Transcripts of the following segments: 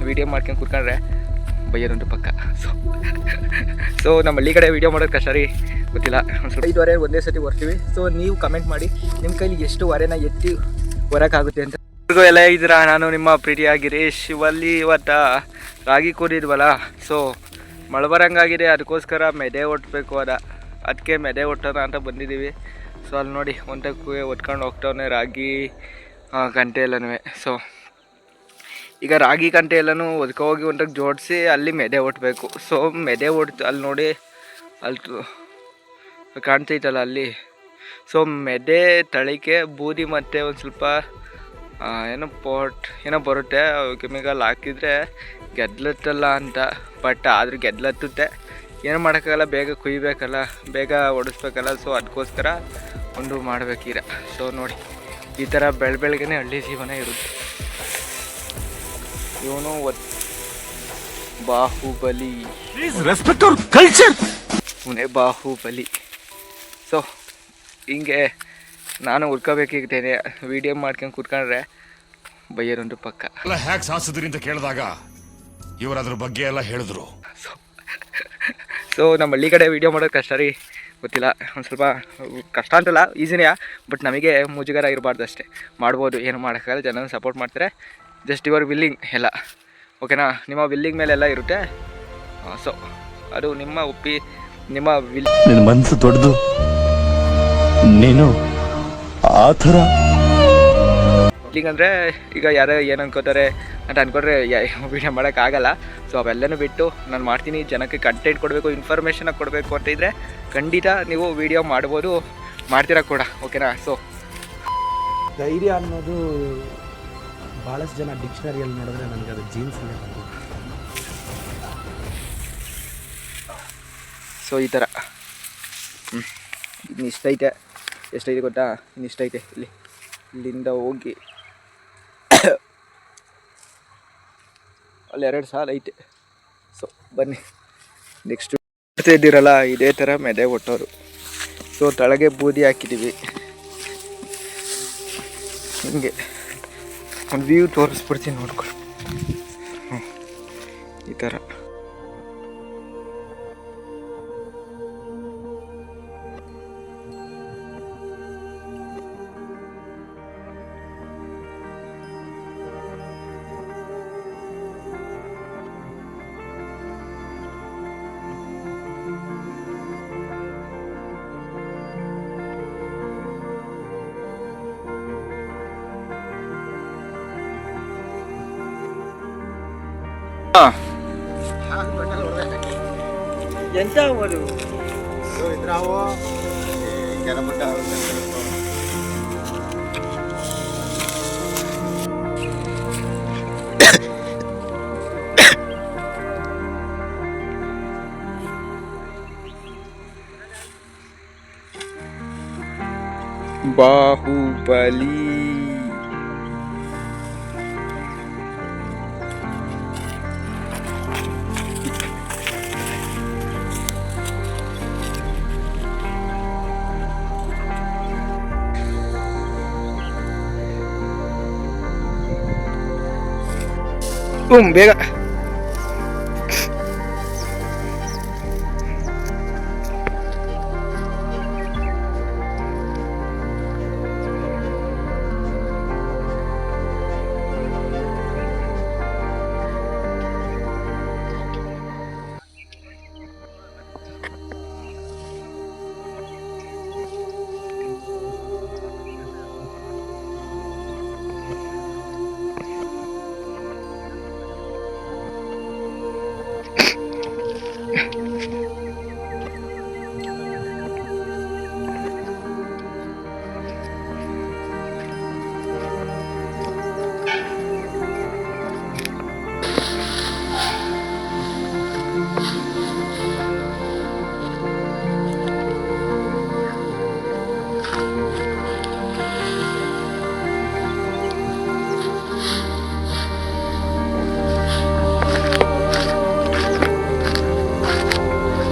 Video ಮಾಡ್ಕೊಂಡು ಕೂತ್ಕೊಂಡ್ರೆ ಬೈಯೋದುಂಟು ಪಕ್ಕ. ಸೊ ನಮ್ಮ ಹಳ್ಳಿ ಕಡೆ ವೀಡಿಯೋ ಮಾಡೋದು ಕಷ್ಟ ರೀ, ಗೊತ್ತಿಲ್ಲ. ಒಂದು ಸ್ವಲ್ಪ 5 ವಾರ ಒಂದೇ ಸತಿ ಬರ್ತೀವಿ. ಸೊ ನೀವು ಕಮೆಂಟ್ ಮಾಡಿ ನಿಮ್ಮ ಕೈಲಿ ಎಷ್ಟು ವಾರೆನ ಎತ್ತಿ ಹೊರಕ್ಕಾಗುತ್ತೆ ಅಂತ. ಎಲ್ಲ ಇದ್ದೀರಾ, ನಾನು ನಿಮ್ಮ ಪ್ರೀತಿಯ ಗಿರೀಶ್. ಇವತ್ತು ರಾಗಿ ಕೂದಿದ್ವಲ್ಲ, ಸೊ ಮಳೆ ಬರೋಂಗಾಗಿದೆ, ಅದಕ್ಕೋಸ್ಕರ ಮೆದೆ ಒಟ್ಟಬೇಕು. ಅದಕ್ಕೆ ಮೆದೆ ಒಟ್ಟೋಣ ಅಂತ ಬಂದಿದ್ದೀವಿ. ಸೊ ಅಲ್ಲಿ ನೋಡಿ ಒಂದಕ್ಕೂ ಒಟ್ಕೊಂಡು ಹೋಗ್ತಾವನೆ ರಾಗಿ ಗಂಟೆ ಎಲ್ಲನೂ. ಸೊ ಈಗ ರಾಗಿ ಗಂಟೆ ಎಲ್ಲನೂ ಒದ್ಕೊ ಹೋಗಿ ಒಂದಕ್ಕೆ ಜೋಡಿಸಿ ಅಲ್ಲಿ ಮೆದೆ ಒಟ್ಟಬೇಕು. ಸೊ ಮೆದೆ ಒಟ್ಟು ಅಲ್ಲಿ ನೋಡಿ, ಅಲ್ಲಿ ಕಾಣ್ತೈತಲ್ಲ ಅಲ್ಲಿ. ಸೊ ಮೆದೆ ತಳಿಕೆ ಬೂದಿ ಮತ್ತು ಒಂದು ಸ್ವಲ್ಪ ಏನೋ ಬರುತ್ತೆ, ಕೆಮಿಕಲ್ ಹಾಕಿದರೆ ಗೆದ್ಲತ್ತಲ್ಲ ಅಂತ. ಬಟ್ ಆದರೂ ಗೆದ್ಲತ್ತುತ್ತೆ, ಏನು ಮಾಡೋಕ್ಕಾಗಲ್ಲ, ಬೇಗ ಕುಯ್ಬೇಕಲ್ಲ, ಬೇಗ ಓಡಿಸ್ಬೇಕಲ್ಲ. ಸೊ ಅದಕ್ಕೋಸ್ಕರ ಒಂದು ಮಾಡಬೇಕೀರ. ಸೊ ನೋಡಿ ಈ ಥರ ಬೆಳಗ್ಗೆನೇ ಹಳ್ಳಿ ಜೀವನ ಇರುತ್ತೆ. ಇವನು ಬಾಹುಬಲಿ, ಇವನೇ ಬಾಹುಬಲಿ. ಸೊ ಹಿಂಗೆ ನಾನು ಹುಡ್ಕೋಬೇಕಿರ್ತೇನೆ, ವಿಡಿಯೋ ಮಾಡ್ಕೊಂಡು ಕೂತ್ಕೊಂಡ್ರೆ ಬೈಯೋದುಂಟು ಪಕ್ಕ. ಹ್ಯಾಕ್ ಸಾಸಿದ್ರಿ ಅಂತ ಕೇಳಿದಾಗ ಇವರು ಅದ್ರ ಬಗ್ಗೆ ಎಲ್ಲ ಹೇಳಿದ್ರು. ಸೊ ನಮ್ಮ ಹಳ್ಳಿ ಕಡೆ ವೀಡಿಯೋ ಮಾಡೋದು ಕಷ್ಟ ರೀ, ಗೊತ್ತಿಲ್ಲ. ಒಂದು ಸ್ವಲ್ಪ ಕಷ್ಟ ಅಂತಲ್ಲ, ಈಸಿನೇ. ಬಟ್ ನಮಗೆ ಮುಜುಗರ ಇರಬಾರ್ದು ಅಷ್ಟೇ, ಮಾಡ್ಬೋದು, ಏನು ಮಾಡೋಕ್ಕಾಗಲ್ಲ. ಜನ ಸಪೋರ್ಟ್ ಮಾಡ್ತಾರೆ, ಜಸ್ಟ್ ಯುವರ್ ವಿಲ್ಲಿಂಗ್ ಎಲ್ಲ. ಓಕೆನಾ, ನಿಮ್ಮ ವಿಲ್ಲಿಂಗ್ ಮೇಲೆಲ್ಲ ಇರುತ್ತೆ. ಸೊ ಅದು ನಿಮ್ಮ ನಿಮ್ಮ ನಿನ್ನ ಮನಸ್ಸು ದೊಡ್ಡದು, ನೀನು ಆ ಥರ ವಿಲ್ಲಿಂಗ್ ಅಂದರೆ ಈಗ ಯಾರೋ ಏನು ಅನ್ಕೋತಾರೆ ಅಂತ ಅಂದ್ಕೊಂಡ್ರೆ ವೀಡಿಯೋ ಮಾಡೋಕ್ಕಾಗಲ್ಲ. ಸೊ ಅವೆಲ್ಲನೂ ಬಿಟ್ಟು ನಾನು ಮಾಡ್ತೀನಿ. ಜನಕ್ಕೆ ಕಂಟೆಂಟ್ ಕೊಡಬೇಕು, ಇನ್ಫಾರ್ಮೇಷನ್ ಕೊಡಬೇಕು ಅಂತ ಇದ್ದರೆ ಖಂಡಿತ ನೀವು ವೀಡಿಯೋ ಮಾಡ್ಬೋದು, ಮಾಡ್ತೀರಾ ಕೂಡ. ಓಕೆನಾ. ಸೊ ಧೈರ್ಯ ಅನ್ನೋದು ಭಾಳಷ್ಟು ಜನ ಡಿಕ್ಷನರಿಯಲ್ಲಿ ನೋಡಿದ್ರೆ ನನಗೆ ಅದು ಜೀನ್ಸಿಗೆ ಬಂದು. ಸೊ ಈ ಥರ ಇನ್ನು ಇಷ್ಟೈತೆ. ಎಷ್ಟೈತೆ ಗೊತ್ತಾ? ಇನ್ನು ಇಷ್ಟೈತೆ. ಇಲ್ಲಿಂದ ಹೋಗಿ ಅಲ್ಲಿ 2 ಸಾಲ ಐತೆ. ಸೊ ಬನ್ನಿ, ನೆಕ್ಸ್ಟ್ ಇದ್ದೀರಲ್ಲ ಇದೇ ಥರ ಮೆದೆ ಒಟ್ಟೋರು. ಸೊ ತಳಗೆ ಬೂದಿ ಹಾಕಿದ್ದೀವಿ. ಹಿಂಗೆ ಒಂದು ವ್ಯೂ ತೋರಿಸ್ಬಿಡ್ತೀನಿ, ನೋಡ್ಕೊಳ್ಳಿ. ಈ ಥರ ಎಂತ ಅವರು ಇದ್ರಾವು ಕೆರಮಟ್ಟ ಬಾಹುಬಲಿ. ಬೇಗ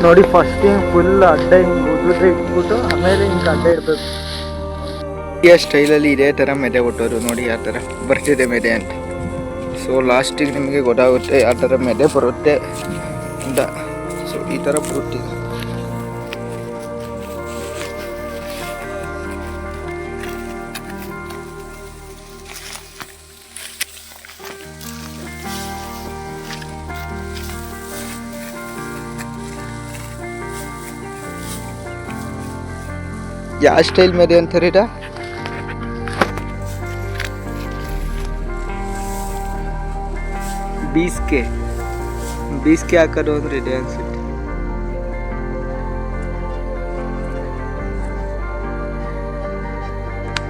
ನೋಡಿ ಫಸ್ಟ್ ಹಿಂಗೆ ಫುಲ್ ಅಡ್ಡ ಹಿಂಗೆ ಉದ್ದುದ್ರೆ ಇಟ್ಬಿಟ್ಟು ಆಮೇಲೆ ಹಿಂಗೆ ಅಡ್ಡ ಇಡಬೇಕು. ಈ ಸ್ಟೈಲಲ್ಲಿ ಇದೇ ಥರ ಮೆದೆ ಒಟ್ಟೋರು ನೋಡಿ, ಆ ಥರ ಬರ್ತಿದೆ ಮೆದೆ ಅಂತ. ಸೊ ಸೊ ಲಾಸ್ಟಿಗೆ ನಿಮಗೆ ಗೊತ್ತಾಗುತ್ತೆ ಯಾವ ಥರ ಮೆದೆ ಬರುತ್ತೆ ಅಂತ. ಸೊ ಈ ಥರ ಬರುತ್ತೆ. ಯಾವ ಸ್ಟೈಲ್ ಮೆದೆ ಅಂತಾರೆ ಇದ? ಬೀಸ್ಗೆ ಹಾಕೋದು ಅಂದ್ರೆ ಇದೆ ಅನ್ಸುತ್ತೆ.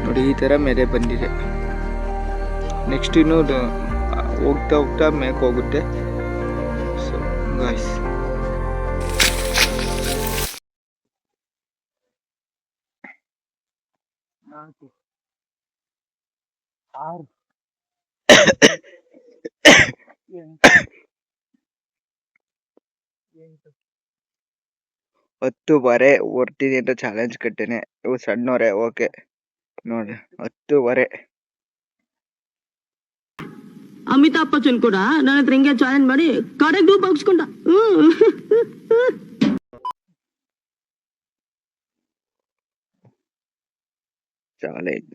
ನೋಡಿ ಈ ಥರ ಮೆದೆ ಬಂದಿದೆ. ನೆಕ್ಸ್ಟ್ ಇನ್ನು ಹೋಗ್ತಾ ಹೋಗ್ತಾ ಮೇಕ್ ಹೋಗುತ್ತೆ. ಸೊ ಗಾಯ್ಸ್, ಹತ್ತು ಬಾರೆ ಹೊರ್ತೀನಿ ಅಂತ ಚಾಲೆಂಜ್ ಕಟ್ಟೇನೆ. ಇವು ಸಣ್ಣವರೆ, ಓಕೆ ನೋಡಿ 10 ಅಮಿತಾಬ್ ಬಚ್ಚನ್ ಕೂಡ ನನ್ನ ಹತ್ರ ಹಿಂಗೆ ಚಾಲೆಂಜ್ ಮಾಡಿ ಕಡೆಗೂ ಬಗ್ಸ್ಕೊಂಡ. ಚಾಲೆಂಜ್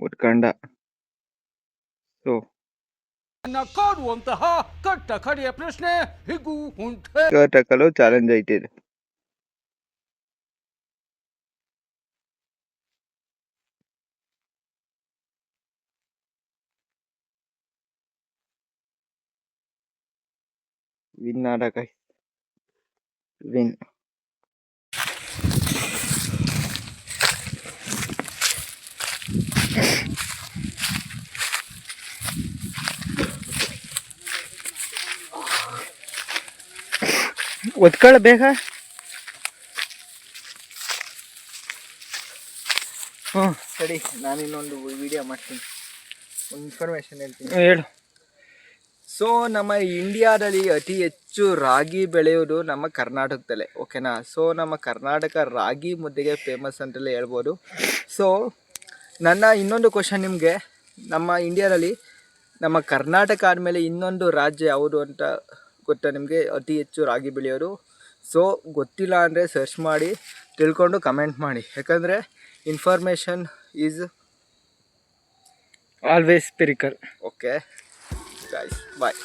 ಉಟ್ಕೊಂಡ. ಸೊ ಕಾಡುವಂತಹ ಕಟ್ಟ ಕಡೆಯ ಪ್ರಶ್ನೆ ಹೀಗೂ ಉಂಟೆ. ಶರ್ಟ್ ಹಾಕಲು ಚಾಲೆಂಜ್ ಐತೆ ಇದು. ವಿನ್ ಆಡಕ ವಿನ್. ಒತ್ಕೊಳ್ಳ ಬೇಗ. ಸರಿ, ನಾನು ಇನ್ನೊಂದು ವಿಡಿಯೋ ಮಾಡ್ತೀನಿ, ಒಂದು ಇನ್ಫಾರ್ಮೇಶನ್ ಹೇಳ್ತೀನಿ. ಹೇಳು. ಸೊ ನಮ್ಮ ಇಂಡಿಯಾದಲ್ಲಿ ಅತಿ ಹೆಚ್ಚು ರಾಗಿ ಬೆಳೆಯೋದು ನಮ್ಮ ಕರ್ನಾಟಕದಲ್ಲೇ, ಓಕೆನಾ. ಸೊ ನಮ್ಮ ಕರ್ನಾಟಕ ರಾಗಿ ಮುದ್ದೆಗೆ ಫೇಮಸ್ ಅಂತಲೇ ಹೇಳ್ಬೋದು. ಸೊ ನನ್ನ ಇನ್ನೊಂದು ಕ್ವಶನ್ ನಿಮಗೆ, ನಮ್ಮ ಇಂಡಿಯಾದಲ್ಲಿ ನಮ್ಮ ಕರ್ನಾಟಕ ಆದಮೇಲೆ ಇನ್ನೊಂದು ರಾಜ್ಯ ಯಾವುದು ಅಂತ ಗೊತ್ತಾ ನಿಮಗೆ ಅತಿ ಹೆಚ್ಚು ರಾಗಿ ಬೆಳೆಯೋರು? ಸೊ ಗೊತ್ತಿಲ್ಲ ಅಂದರೆ ಸರ್ಚ್ ಮಾಡಿ ತಿಳ್ಕೊಂಡು ಕಮೆಂಟ್ ಮಾಡಿ, ಯಾಕಂದರೆ ಇನ್ಫಾರ್ಮೇಷನ್ ಈಸ್ ಆಲ್ವೇಸ್ ಸ್ಪಿರಿಕಲ್. Okay guys, bye.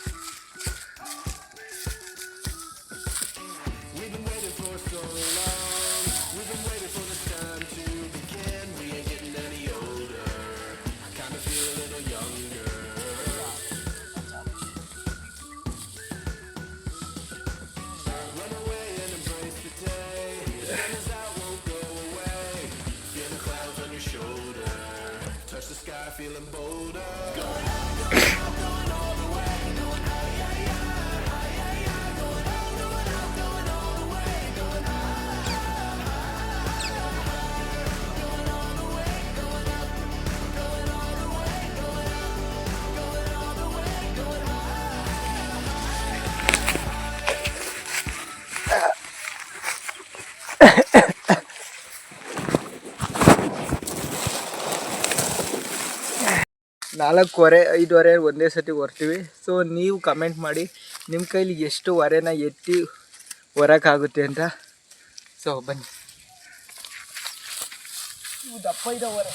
ನಾಲ್ಕೂವರೆ 5 ಒಂದೇ ಸತಿ ಹೊರ್ತೀವಿ. ಸೊ ನೀವು ಕಮೆಂಟ್ ಮಾಡಿ ನಿಮ್ಮ ಕೈಲಿ ಎಷ್ಟು ಹೊರೆನ ಎತ್ತಿ ಹೊರಕ್ಕಾಗುತ್ತೆ ಅಂತ. ಸೊ ಬನ್ನಿ, ದಪ್ಪ ಇದೆ ಹೊರೆ.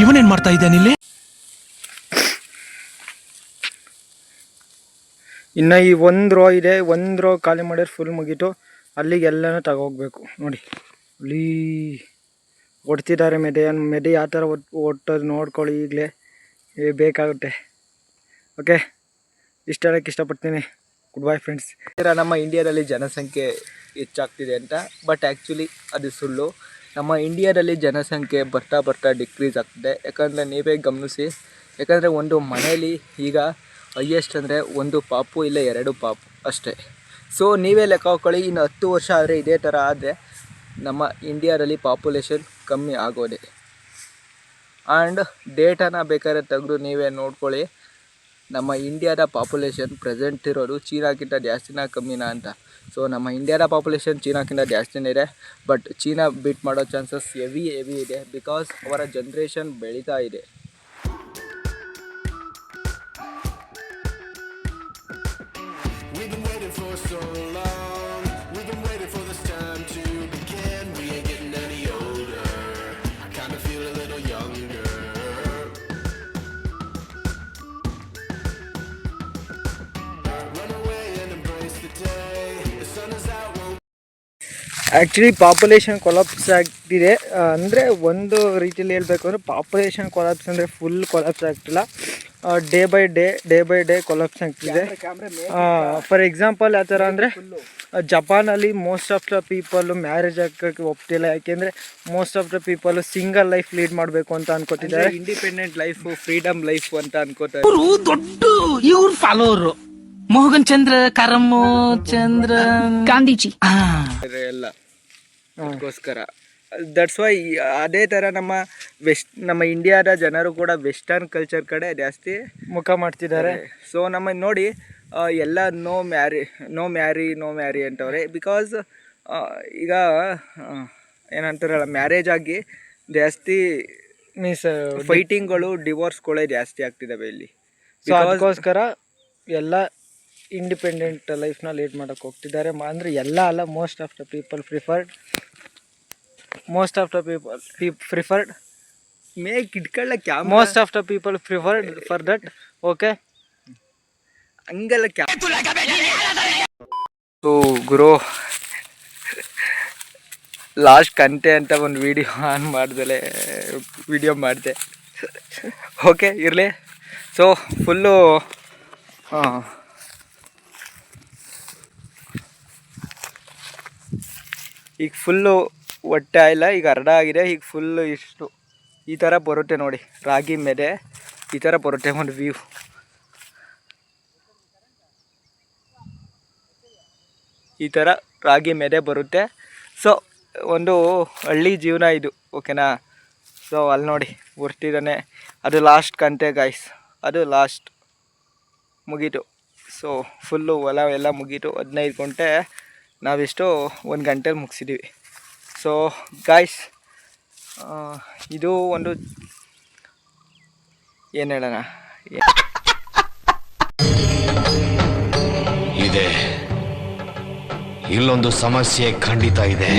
ಇವನೇನ್ ಮಾಡ್ತಾ ಇದ್ದಾನೆ ಇಲ್ಲಿ? ಇನ್ನು ಈ 1 ರೋ ಇದೆ, 1 ರೋ ಖಾಲಿ ಮಾಡಿದ್ರೆ ಫುಲ್ ಮುಗೀತು. ಅಲ್ಲಿಗೆ ಎಲ್ಲನೂ ತಗೋಗ್ಬೇಕು. ನೋಡಿ ಅಲ್ಲಿ ಒಡ್ತಿದ್ದಾರೆ ಮೆದೆ ಯಾವ ಥರ ಒಟ್ಟೋದು ನೋಡ್ಕೊಳ್ಳಿ, ಈಗಲೇ ಬೇಕಾಗುತ್ತೆ. ಓಕೆ, ಇಷ್ಟ ಹೇಳೋಕ್ಕೆ ಇಷ್ಟಪಡ್ತೀನಿ. Good bye friends. ನಮ್ಮ ಇಂಡಿಯಾದಲ್ಲಿ ಜನಸಂಖ್ಯೆ ಹೆಚ್ಚಾಗ್ತಿದೆ ಅಂತ, ಬಟ್ ಆ್ಯಕ್ಚುಲಿ ಅದು ಸುಳ್ಳು. ನಮ್ಮ ಇಂಡಿಯಾದಲ್ಲಿ ಜನಸಂಖ್ಯೆ ಬರ್ತಾ ಬರ್ತಾ ಡಿಕ್ರೀಸ್ ಆಗ್ತಿದೆ. ಯಾಕಂದರೆ ನೀವೇ ಗಮನಿಸಿ, ಯಾಕಂದರೆ ಒಂದು ಮನೆಯಲ್ಲಿ ಈಗ ಹೈಯೆಸ್ಟ್ ಅಂದರೆ 1 ಪಾಪು ಇಲ್ಲ 2 ಪಾಪು ಅಷ್ಟೇ. ಸೊ ನೀವೇ ಲೆಕ್ಕ ಹಾಕ್ಕೊಳ್ಳಿ, ಇನ್ನು 10 ವರ್ಷ ಆದರೆ ಇದೇ ಥರ ಆದರೆ ನಮ್ಮ ಇಂಡಿಯಾದಲ್ಲಿ ಪಾಪ್ಯುಲೇಷನ್ ಕಮ್ಮಿ ಆಗೋದೆ. ಆ್ಯಂಡ್ ಡೇಟನ ಬೇಕಾದ್ರೆ ತೆಗೆದು ನೀವೇ ನೋಡ್ಕೊಳ್ಳಿ, ನಮ್ಮ ಇಂಡಿಯಾದ ಪಾಪ್ಯುಲೇಷನ್ ಪ್ರೆಸೆಂಟ್ ಇರೋದು ಚೀನಾಕ್ಕಿಂತ ಜಾಸ್ತಿನ ಕಮ್ಮಿನ ಅಂತ. ಸೊ ನಮ್ಮ ಇಂಡಿಯಾದ ಪಾಪ್ಯುಲೇಷನ್ ಚೀನಾಕ್ಕಿಂತ ಜಾಸ್ತಿನೇ ಇದೆ, ಬಟ್ ಚೀನಾ ಬೀಟ್ ಮಾಡೋ ಚಾನ್ಸಸ್ ಹೆವಿ ಇದೆ, ಬಿಕಾಸ್ ಅವರ ಜನ್ರೇಷನ್ ಬೆಳೀತಾ ಇದೆ. ಆ್ಯಕ್ಚುಲಿ ಪಾಪ್ಯುಲೇಷನ್ ಕೊಲಾಪ್ಸ್ ಆಗ್ತಿದೆ ಅಂದರೆ ಒಂದು ರೀತಿಯಲ್ಲಿ ಹೇಳಬೇಕು ಅಂದರೆ ಪಾಪ್ಯುಲೇಷನ್ ಕೊಲಾಪ್ಸ್ ಅಂದರೆ ಫುಲ್ ಕೊಲಾಪ್ಸ್ ಆಗ್ತಿಲ್ಲ, ಡೇ ಬೈ ಡೇ ಕೊಲಾಪ್ಸ್ ಆಗ್ತಿದೆ. ಫಾರ್ ಎಕ್ಸಾಂಪಲ್ ಯಾವ ಥರ ಅಂದರೆ ಜಪಾನಲ್ಲಿ most of the people marriage ಆಗೋಕ್ಕೆ ಒಪ್ತಿಲ್ಲ, ಯಾಕೆಂದರೆ most of the people single life lead ಮಾಡಬೇಕು ಅಂತ ಅನ್ಕೋತಿದ್ದಾರೆ, ಇಂಡಿಪೆಂಡೆಂಟ್ ಲೈಫು ಫ್ರೀಡಮ್ ಲೈಫ್ ಅಂತ ಅನ್ಕೋತಾರೆ. ಇವರು ದೊಡ್ಡ ಇವ್ರ ಫಾಲೋವರು ಮೋಹನ್ ಚಂದ್ರ ಕರಮ್ಮು ಚಂದ್ರ ಗಾಂಧೀಜಿ ಎಲ್ಲ ಅದಕ್ಕೋಸ್ಕರ ದಟ್ಸ್ ವೈ ಅದೇ ಥರ ನಮ್ಮ ಇಂಡಿಯಾದ ಜನರು ಕೂಡ ವೆಸ್ಟರ್ನ್ ಕಲ್ಚರ್ ಕಡೆ ಜಾಸ್ತಿ ಮುಖ ಮಾಡ್ತಿದ್ದಾರೆ. ಸೊ ನಮ್ಮ ನೋಡಿ ಎಲ್ಲ ನೋ ಮ್ಯಾರಿ ಅಂತವ್ರೆ, ಬಿಕಾಸ್ ಈಗ ಏನಂತಾರಲ್ಲ ಮ್ಯಾರೇಜ್ ಆಗಿ ಜಾಸ್ತಿ ಮೀನ್ಸ್ ಫೈಟಿಂಗ್ಗಳು ಡಿವೋರ್ಸ್ಗಳೇ ಜಾಸ್ತಿ ಆಗ್ತಿದ್ದಾವೆ ಇಲ್ಲಿ. ಸೊ ಅದಕ್ಕೋಸ್ಕರ ಎಲ್ಲ ಇಂಡಿಪೆಂಡೆಂಟ್ ಲೈಫ್ನ ಲೀಡ್ ಮಾಡೋಕ್ಕೆ ಹೋಗ್ತಿದ್ದಾರೆ. ಅಂದರೆ ಎಲ್ಲ ಅಲ್ಲ, most of the people preferred make ಇಟ್ಕೊಳ್ಳ most of the people preferred for that. Okay, ಹಂಗೆಲ್ಲ ಸೊ ಗುರು ಲಾಸ್ಟ್ ಕಂತೆ ಅಂತ ಒಂದು ವಿಡಿಯೋ ಆನ್ ಮಾಡ್ದಲೆ ವಿಡಿಯೋ ಮಾಡಿದೆ. ಓಕೆ ಇರಲಿ. ಸೊ ಫುಲ್ಲು ಈಗ ಫುಲ್ಲು ಹೊಟ್ಟೆ ಇಲ್ಲ, ಈಗ ಅರ್ಧ ಆಗಿದೆ, ಈಗ ಫುಲ್ಲು ಇಷ್ಟು ಈ ಥರ ಬರುತ್ತೆ ನೋಡಿ, ರಾಗಿ ಮೆದೆ ಈ ಥರ ಬರುತ್ತೆ ಒಂದು ವ್ಯೂ. ಈ ಥರ ರಾಗಿ ಮೆದೆ ಬರುತ್ತೆ. ಸೊ ಒಂದು ಹಳ್ಳಿ ಜೀವನ ಇದು, ಓಕೆನಾ. ಸೊ ಅಲ್ಲಿ ನೋಡಿ ಬರ್ತಿದ್ದಾನೆ, ಅದು ಲಾಸ್ಟ್ ಕಂತೆ ಗಾಯ್ಸ್, ಅದು ಲಾಸ್ಟ್ ಮುಗೀತು. ಸೊ ಫುಲ್ಲು ಹೊಲ ಎಲ್ಲ ಮುಗೀತು, 15 ಗಂಟೆ ನಾವಿಷ್ಟು 1 ಗಂಟೆಲಿ ಮುಗಿಸಿದ್ದೀವಿ. ಸೊ ಗಾಯ್ಸ್ ಇದು ಒಂದು ಏನು ಹೇಳೋಣ, ಇದೆ ಇಲ್ಲೊಂದು ಸಮಸ್ಯೆ ಖಂಡಿತ ಇದೆ.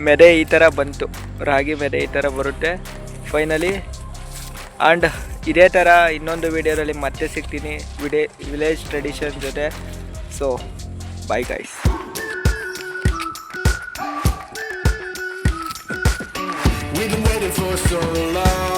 ಮೆದೆ ಈ ಥರ ಬಂತು, ರಾಗಿ ಮೆದೆ ಈ ಥರ ಬರುತ್ತೆ ಫೈನಲಿ. ಆ್ಯಂಡ್ ಇದೇ ಥರ ಇನ್ನೊಂದು ವಿಡಿಯೋದಲ್ಲಿ ಮತ್ತೆ ಸಿಗ್ತೀನಿ ವಿಲೇಜ್ ಟ್ರೆಡಿಷನ್ ಜೊತೆ. So bye guys. We've been waiting for so long.